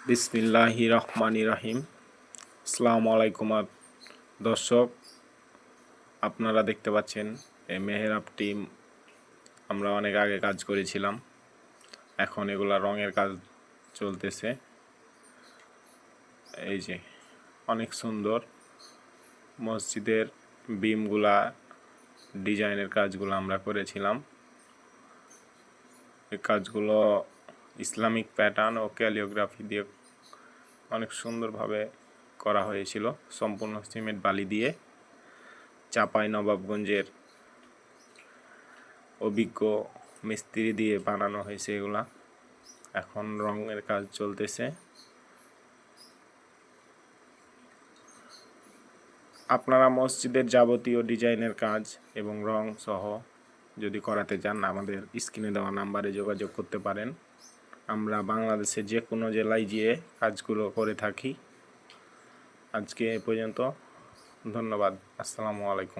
বিসমিল্লাহির রহমানির রহিম। আসসালামু আলাইকুম দর্শক, আপনারা দেখতে পাচ্ছেন এই মেহরাব টিম আমরা অনেক আগে কাজ করেছিলাম, এখন এগুলা রঙের কাজ চলতেছে। এই যে অনেক সুন্দর মসজিদের বিমগুলা ডিজাইনের কাজগুলো আমরা করেছিলাম। এই কাজগুলো ইসলামিক প্যাটার্ন ও ক্যালিওগ্রাফি দিয়ে অনেক সুন্দরভাবে করা হয়েছিল, সম্পূর্ণ সিমেন্ট বালি দিয়ে। চাপাই নবাবগঞ্জের অভিজ্ঞ মিস্ত্রি দিয়ে বানানো হয়েছে এগুলা। এখন রঙের কাজ চলতেছে। আপনারা মসজিদের যাবতীয় ডিজাইনের কাজ এবং রং সহ যদি করাতে চান, আমাদের স্ক্রিনে দেওয়া নাম্বারে যোগাযোগ করতে পারেন। আমরা বাংলাদেশের যে কোনো জেলায় গিয়ে কাজগুলো করে থাকি। আজকে এ পর্যন্ত, ধন্যবাদ। আসসালামু আলাইকুম।